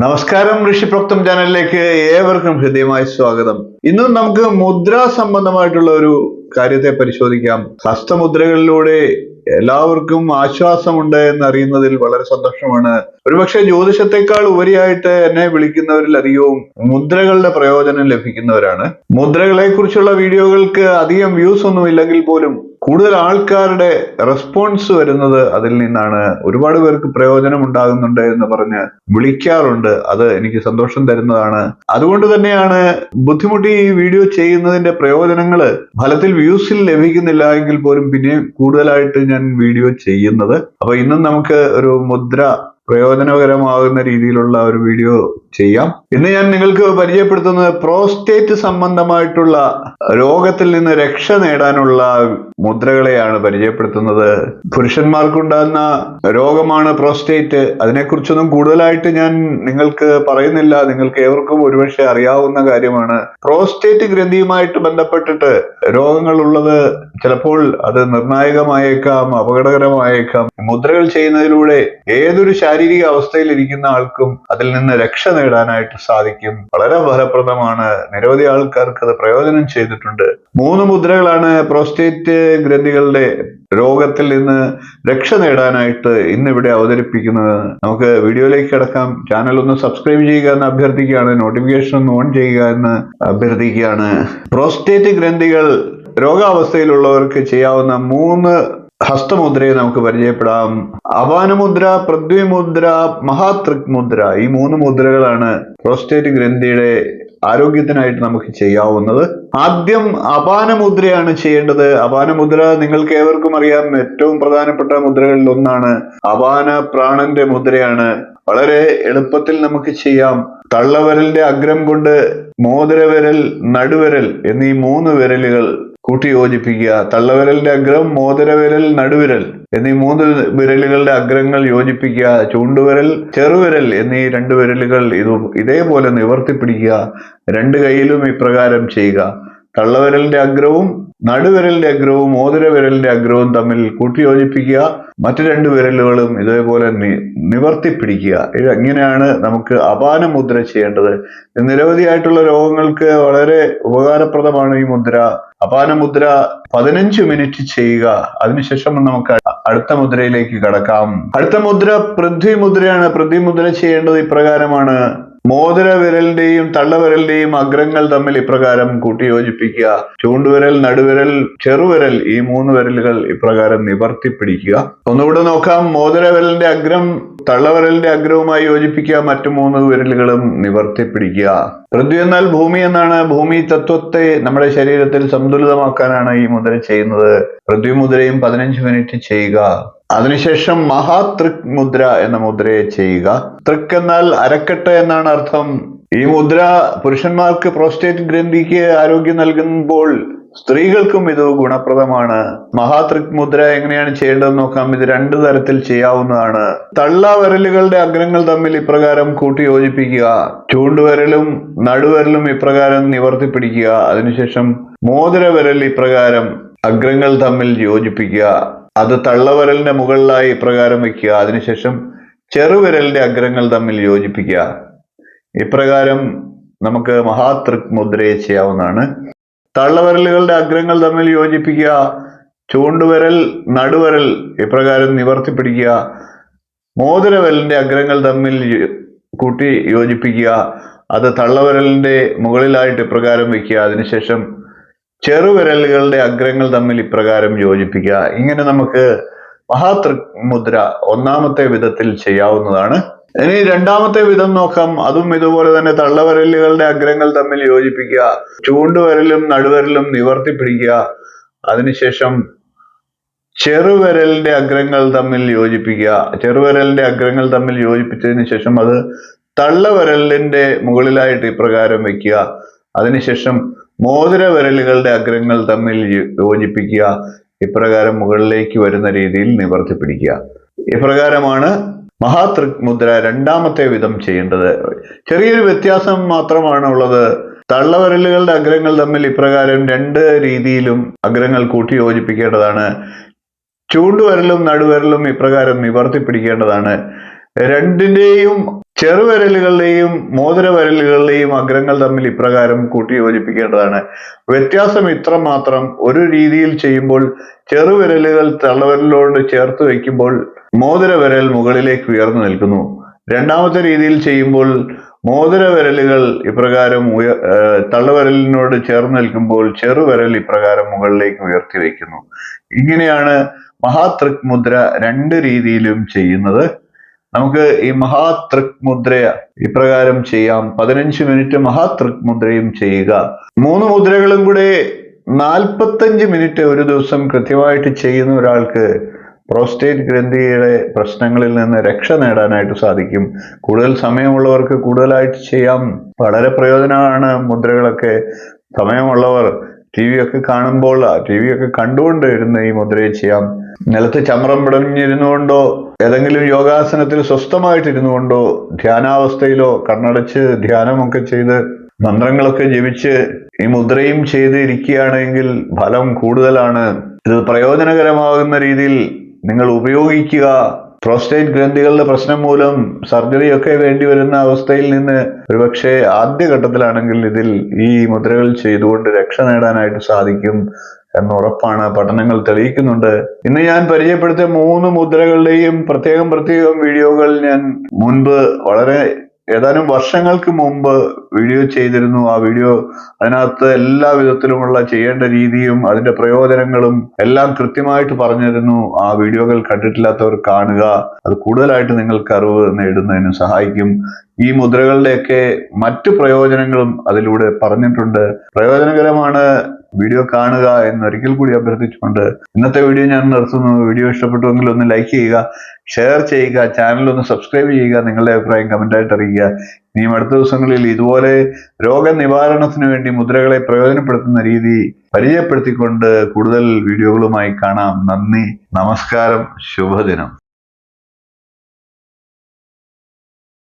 നമസ്കാരം, ഋഷിപ്രോക്തം ചാനലിലേക്ക് ഏവർക്കും ഹൃദ്യമായ സ്വാഗതം. ഇന്നും നമുക്ക് മുദ്ര സംബന്ധമായിട്ടുള്ള ഒരു കാര്യത്തെ പരിശോധിക്കാം. ഹസ്തമുദ്രകളിലൂടെ എല്ലാവർക്കും ആശ്വാസമുണ്ട് എന്നറിയുന്നതിൽ വളരെ സന്തോഷമാണ്. ഒരുപക്ഷെ ജ്യോതിഷത്തെക്കാൾ ഉപരിയായിട്ട് എന്നെ വിളിക്കുന്നവരിൽ അധികവും മുദ്രകളുടെ പ്രയോജനം ലഭിക്കുന്നവരാണ്. മുദ്രകളെ കുറിച്ചുള്ള വീഡിയോകൾക്ക് അധികം വ്യൂസ് ഒന്നും ഇല്ലെങ്കിൽ പോലും കൂടുതൽ ആൾക്കാരുടെ റെസ്പോൺസ് വരുന്നത് അതിൽ നിന്നാണ്. ഒരുപാട് പേർക്ക് പ്രയോജനം ഉണ്ടാകുന്നുണ്ട് എന്ന് പറഞ്ഞ് വിളിക്കാറുണ്ട്. അത് എനിക്ക് സന്തോഷം തരുന്നതാണ്. അതുകൊണ്ട് തന്നെയാണ് ബുദ്ധിമുട്ടി ഈ വീഡിയോ ചെയ്യുന്നതിന്റെ പ്രയോജനങ്ങള് ഫലത്തിൽ വ്യൂസിൽ ലഭിക്കുന്നില്ല എങ്കിൽ പോലും പിന്നെ കൂടുതലായിട്ട് ഞാൻ വീഡിയോ ചെയ്യുന്നത്. അപ്പൊ ഇന്നും നമുക്ക് ഒരു മുദ്ര പ്രയോജനകരമാകുന്ന രീതിയിലുള്ള ഒരു വീഡിയോ ചെയ്യാം. ഇന്ന് ഞാൻ നിങ്ങൾക്ക് പരിചയപ്പെടുത്തുന്നത് പ്രോസ്റ്റേറ്റ് സംബന്ധമായിട്ടുള്ള രോഗത്തിൽ നിന്ന് രക്ഷ നേടാനുള്ള മുദ്രകളെയാണ് പരിചയപ്പെടുത്തുന്നത്. പുരുഷന്മാർക്കുണ്ടാകുന്ന രോഗമാണ് പ്രോസ്റ്റേറ്റ്. അതിനെക്കുറിച്ചൊന്നും കൂടുതലായിട്ട് ഞാൻ നിങ്ങൾക്ക് പറയുന്നില്ല. നിങ്ങൾക്ക് ഏവർക്കും ഒരുപക്ഷെ അറിയാവുന്ന കാര്യമാണ്. പ്രോസ്റ്റേറ്റ് ഗ്രന്ഥിയുമായിട്ട് ബന്ധപ്പെട്ടിട്ട് രോഗങ്ങൾ ഉള്ളത് ചിലപ്പോൾ അത് നിർണായകമായേക്കാം, അപകടകരമായേക്കാം. മുദ്രകൾ ചെയ്യുന്നതിലൂടെ ഏതൊരു ശാരീരിക അവസ്ഥയിൽ ഇരിക്കുന്ന ആൾക്കും അതിൽ നിന്ന് രക്ഷ നേടാനായിട്ട് സാധിക്കും. വളരെ ഫലപ്രദമാണ്. നിരവധി ആൾക്കാർക്ക് അത് പ്രയോജനം ചെയ്തിട്ടുണ്ട്. 3 മുദ്രകളാണ് പ്രോസ്റ്റേറ്റ് ഗ്രന്ഥികളുടെ രോഗത്തിൽ നിന്ന് രക്ഷ നേടാനായിട്ട് ഇന്നിവിടെ അവതരിപ്പിക്കുന്നത്. നമുക്ക് വീഡിയോയിലേക്ക് കിടക്കാം. ചാനൽ ഒന്ന് സബ്സ്ക്രൈബ് ചെയ്യുക എന്ന് അഭ്യർത്ഥിക്കുകയാണ്. നോട്ടിഫിക്കേഷൻ ഒന്ന് ഓൺ ചെയ്യുക എന്ന് അഭ്യർത്ഥിക്കുകയാണ്. പ്രോസ്റ്റേറ്റ് ഗ്രന്ഥികൾ രോഗാവസ്ഥയിലുള്ളവർക്ക് ചെയ്യാവുന്ന 3 ഹസ്തമുദ്രയെ നമുക്ക് പരിചയപ്പെടാം. അപാനമുദ്ര, പൃഥ്വിമുദ്ര, മഹാതൃക് മുദ്ര. ഈ 3 മുദ്രകളാണ് പ്രോസ്റ്റേറ്റ് ഗ്രന്ഥിയുടെ ആരോഗ്യത്തിനായിട്ട് നമുക്ക് ചെയ്യാവുന്നത്. ആദ്യം അപാനമുദ്രയാണ് ചെയ്യേണ്ടത്. അപാനമുദ്ര നിങ്ങൾക്ക് ഏവർക്കും അറിയാം, ഏറ്റവും പ്രധാനപ്പെട്ട മുദ്രകളിൽ ഒന്നാണ്. അപാന പ്രാണന്റെ മുദ്രയാണ്. വളരെ എളുപ്പത്തിൽ നമുക്ക് ചെയ്യാം. തള്ളവിരലിന്റെ അഗ്രം കൊണ്ട് മോതിരവിരൽ, നടുവിരൽ എന്നീ 3 വിരലുകൾ കൂട്ടി യോജിപ്പിക്കുക. തള്ളവിരലിന്റെ അഗ്രം, മോതിരവിരൽ, നടുവിരൽ എന്നീ 3 വിരലുകളുടെ അഗ്രങ്ങൾ യോജിപ്പിക്കുക. ചൂണ്ടുവിരൽ, ചെറുവിരൽ എന്നീ 2 വിരലുകൾ ഇതേപോലെ നിവർത്തി പിടിക്കുക. 2 കൈയിലും ഇപ്രകാരം ചെയ്യുക. തള്ളവിരലിന്റെ അഗ്രവും നടുവിരലിന്റെ അഗ്രവും മോതിരവിരലിന്റെ അഗ്രവും തമ്മിൽ കൂട്ടിയോജിപ്പിക്കുക. മറ്റു 2 വിരലുകളും ഇതേപോലെ നിവർത്തി പിടിക്കുക. ഇങ്ങനെയാണ് നമുക്ക് അപാനമുദ്ര ചെയ്യേണ്ടത്. നിരവധിയായിട്ടുള്ള രോഗങ്ങൾക്ക് വളരെ ഉപകാരപ്രദമാണ് ഈ മുദ്ര. അപാനമുദ്ര 15 മിനിറ്റ് ചെയ്യുക. അതിനുശേഷം നമുക്ക് അടുത്ത മുദ്രയിലേക്ക് കടക്കാം. അടുത്ത മുദ്ര പൃഥ്വിമുദ്രയാണ്. പൃഥ്വിമുദ്ര ചെയ്യേണ്ടത് ഇപ്രകാരമാണ്. മോതിരവിരലിന്റെയും തള്ളവിരലിന്റെയും അഗ്രങ്ങൾ തമ്മിൽ ഇപ്രകാരം കൂട്ടിയോജിപ്പിക്കുക. ചൂണ്ടുവിരൽ, നടുവിരൽ, ചെറുവിരൽ ഈ 3 വിരലുകൾ ഇപ്രകാരം നിവർത്തി പിടിക്കുക. ഒന്നുകൂടെ നോക്കാം. മോതിരവിരലിന്റെ അഗ്രം തള്ളവിരലിന്റെ അഗ്രവുമായി യോജിപ്പിക്കുക. മറ്റു 3 വിരലുകളും നിവർത്തി പിടിക്കുക. പൃഥ്വി എന്നാൽ ഭൂമി എന്നാണ്. ഭൂമി തത്വത്തെ നമ്മുടെ ശരീരത്തിൽ സന്തുലിതമാക്കാനാണ് ഈ മുദ്ര ചെയ്യുന്നത്. പൃഥ്വി മുദ്രയും 15 മിനിറ്റ് ചെയ്യുക. അതിനുശേഷം മഹാതൃക് മുദ്ര എന്ന മുദ്രയെ ചെയ്യുക. തൃക് എന്നാൽ അരക്കെട്ട് എന്നാണ് അർത്ഥം. ഈ മുദ്ര പുരുഷന്മാർക്ക് പ്രോസ്റ്റേറ്റ് ഗ്രന്ഥിക്ക് ആരോഗ്യം നൽകുമ്പോൾ സ്ത്രീകൾക്കും ഇത് ഗുണപ്രദമാണ്. മഹാതൃക് മുദ്ര എങ്ങനെയാണ് ചെയ്യേണ്ടതെന്ന് നോക്കാം. ഇത് 2 തരത്തിൽ ചെയ്യാവുന്നതാണ്. തള്ളവിരലുകളുടെ അഗ്രങ്ങൾ തമ്മിൽ ഇപ്രകാരം കൂട്ടി യോജിപ്പിക്കുക. ചൂണ്ടുവിരലും നടുവിരലും ഇപ്രകാരം നിവർത്തി പിടിക്കുക. അതിനുശേഷം മോതിരവിരൽ ഇപ്രകാരം അഗ്രങ്ങൾ തമ്മിൽ യോജിപ്പിക്കുക. അത് തള്ളവിരലിന്റെ മുകളിലായി ഇപ്രകാരം വയ്ക്കുക. അതിനുശേഷം ചെറുവിരലിന്റെ അഗ്രങ്ങൾ തമ്മിൽ യോജിപ്പിക്കുക. ഇപ്രകാരം നമുക്ക് മഹാതൃക് മുദ്രയെ ചെയ്യാവുന്നതാണ്. തള്ളവിരലുകളുടെ അഗ്രങ്ങൾ തമ്മിൽ യോജിപ്പിക്കുക. ചൂണ്ടുവിരൽ, നടുവിരൽ ഇപ്രകാരം നിവർത്തി പിടിക്കുക. മോതിരവിരലിന്റെ അഗ്രങ്ങൾ തമ്മിൽ കൂട്ടി യോജിപ്പിക്കുക. അത് തള്ളവിരലിന്റെ മുകളിലായിട്ട് ഇപ്രകാരം വയ്ക്കുക. അതിനുശേഷം ചെറുവിരലുകളുടെ അഗ്രങ്ങൾ തമ്മിൽ ഇപ്രകാരം യോജിപ്പിക്കുക. ഇങ്ങനെ നമുക്ക് മഹാതൃക് മുദ്ര 1ാമത്തെ വിധത്തിൽ ചെയ്യാവുന്നതാണ്. ഇനി 2ാമത്തെ വിധം നോക്കാം. അതും ഇതുപോലെ തന്നെ തള്ളവിരലുകളുടെ അഗ്രങ്ങൾ തമ്മിൽ യോജിപ്പിക്കുക. ചൂണ്ടുവിരലും നടുവിരലും നിവർത്തി പിടിക്കുക. അതിനുശേഷം ചെറുവിരലിന്റെ അഗ്രങ്ങൾ തമ്മിൽ യോജിപ്പിക്കുക. ചെറുവിരലിന്റെ അഗ്രങ്ങൾ തമ്മിൽ യോജിപ്പിച്ചതിന് ശേഷം അത് തള്ളവിരലിന്റെ മുകളിലായിട്ട് ഇപ്രകാരം വയ്ക്കുക. അതിനുശേഷം മോതിരവിരലുകളുടെ അഗ്രങ്ങൾ തമ്മിൽ യോജിപ്പിക്കുക. ഇപ്രകാരം മുകളിലേക്ക് വരുന്ന രീതിയിൽ നിവർത്തി പിടിക്കുക. ഇപ്രകാരമാണ് മഹാതൃക് മുദ്ര 2ാമത്തെ വിധം ചെയ്യേണ്ടത്. ചെറിയൊരു വ്യത്യാസം മാത്രമാണ് ഉള്ളത്. തള്ളവിരലുകളുടെ അഗ്രങ്ങൾ തമ്മിൽ ഇപ്രകാരം 2 രീതിയിലും അഗ്രങ്ങൾ കൂട്ടി യോജിപ്പിക്കേണ്ടതാണ്. ചൂണ്ടുവിരലും നടുവിരലും ഇപ്രകാരം നിവർത്തി പിടിക്കേണ്ടതാണ്. 2ന്റെയും ചെറുവിരലുകളുടെയും മോതിരവിരലുകളുടെയും അഗ്രങ്ങൾ തമ്മിൽ ഇപ്രകാരം കൂട്ടി യോജിപ്പിക്കേണ്ടതാണ്. വ്യത്യാസം ഇത്ര മാത്രം: ഒരു രീതിയിൽ ചെയ്യുമ്പോൾ ചെറുവിരലുകൾ തള്ളവിരലിനോട് ചേർത്ത് വയ്ക്കുമ്പോൾ മോതിരവിരൽ മുകളിലേക്ക് ഉയർന്നു നിൽക്കുന്നു. രണ്ടാമത്തെ രീതിയിൽ ചെയ്യുമ്പോൾ മോതിരവിരലുകൾ ഇപ്രകാരം തള്ളവിരലിനോട് ചേർന്ന് നിൽക്കുമ്പോൾ ചെറുവിരൽ ഇപ്രകാരം മുകളിലേക്ക് ഉയർത്തി വയ്ക്കുന്നു. ഇങ്ങനെയാണ് മഹാതൃക് മുദ്ര രണ്ട് രീതിയിലും ചെയ്യുന്നത്. നമുക്ക് ഈ മഹാതൃക് മുദ്ര ഇപ്രകാരം ചെയ്യാം. 15 മിനിറ്റ് മഹാതൃക് മുദ്രയും ചെയ്യുക. 3 മുദ്രകളും കൂടെ 45 മിനിറ്റ് ഒരു ദിവസം കൃത്യമായിട്ട് ചെയ്യുന്ന ഒരാൾക്ക് പ്രോസ്റ്റേറ്റ് ഗ്രന്ഥിയുടെ പ്രശ്നങ്ങളിൽ നിന്ന് രക്ഷ നേടാനായിട്ട് സാധിക്കും. കൂടുതൽ സമയമുള്ളവർക്ക് കൂടുതലായിട്ട് ചെയ്യാം. വളരെ പ്രയോജനമാണ് മുദ്രകളൊക്കെ. സമയമുള്ളവർ ടി വി ഒക്കെ കാണുമ്പോൾ ടി വി ഒക്കെ കണ്ടുകൊണ്ട് ഇരുന്ന് ഈ മുദ്രയെ ചെയ്യാം. നിലത്ത് ചമ്രം പിടഞ്ഞിരുന്നുകൊണ്ടോ ഏതെങ്കിലും യോഗാസനത്തിൽ സ്വസ്ഥമായിട്ടിരുന്നു കൊണ്ടോ ധ്യാനാവസ്ഥയിലോ കണ്ണടച്ച് ധ്യാനമൊക്കെ ചെയ്ത് മന്ത്രങ്ങളൊക്കെ ജപിച്ച് ഈ മുദ്രയും ചെയ്ത് ഇരിക്കുകയാണെങ്കിൽ ഫലം കൂടുതലാണ്. ഇത് പ്രയോജനകരമാകുന്ന രീതിയിൽ നിങ്ങൾ ഉപയോഗിക്കുക. പ്രോസ്റ്റേറ്റ് ഗ്രന്ഥികളുടെ പ്രശ്നം മൂലം സർജറി ഒക്കെ വേണ്ടി വരുന്ന അവസ്ഥയിൽ നിന്ന് ഒരുപക്ഷെ ആദ്യഘട്ടത്തിലാണെങ്കിൽ ഇതിൽ ഈ മുദ്രകൾ ചെയ്തുകൊണ്ട് രക്ഷ നേടാനായിട്ട് സാധിക്കും എന്നുറപ്പാണ്. പഠനങ്ങൾ തെളിയിക്കുന്നുണ്ട്. ഇന്ന് ഞാൻ പരിചയപ്പെടുത്തിയ 3 മുദ്രകളുടെയും പ്രത്യേകം വീഡിയോകൾ ഞാൻ മുൻപ് ഏതാനും വർഷങ്ങൾക്ക് മുമ്പ് വീഡിയോ ചെയ്തിരുന്നു. ആ വീഡിയോ അതിനകത്ത് എല്ലാ വിധത്തിലുമുള്ള ചെയ്യേണ്ട രീതിയും അതിന്റെ പ്രയോജനങ്ങളും എല്ലാം കൃത്യമായിട്ട് പറഞ്ഞിരുന്നു. ആ വീഡിയോകൾ കണ്ടിട്ടില്ലാത്തവർ കാണുക. അത് കൂടുതലായിട്ട് നിങ്ങൾക്ക് അറിവ് നേടുന്നതിന് സഹായിക്കും. ഈ മുദ്രകളുടെയൊക്കെ മറ്റു പ്രയോജനങ്ങളും അതിലൂടെ പറഞ്ഞിട്ടുണ്ട്. പ്രയോജനകരമാണ്. വീഡിയോ കാണുക എന്നൊരിക്കൽ കൂടി അഭ്യർത്ഥിച്ചുകൊണ്ട് ഇന്നത്തെ വീഡിയോ ഞാൻ നിർത്തുന്നു. വീഡിയോ ഇഷ്ടപ്പെട്ടുവെങ്കിൽ ഒന്ന് ലൈക്ക് ചെയ്യുക, ഷെയർ ചെയ്യുക, ചാനൽ ഒന്ന് സബ്സ്ക്രൈബ് ചെയ്യുക, നിങ്ങളുടെ അഭിപ്രായം കമന്റായിട്ട് അറിയിക്കുക. ഇനിയും അടുത്ത ദിവസങ്ങളിൽ ഇതുപോലെ രോഗനിവാരണത്തിന് വേണ്ടി മുദ്രകളെ പ്രയോജനപ്പെടുത്തുന്ന രീതി പരിചയപ്പെടുത്തിക്കൊണ്ട് കൂടുതൽ വീഡിയോകളുമായി കാണാം. നന്ദി, നമസ്കാരം, ശുഭദിനം.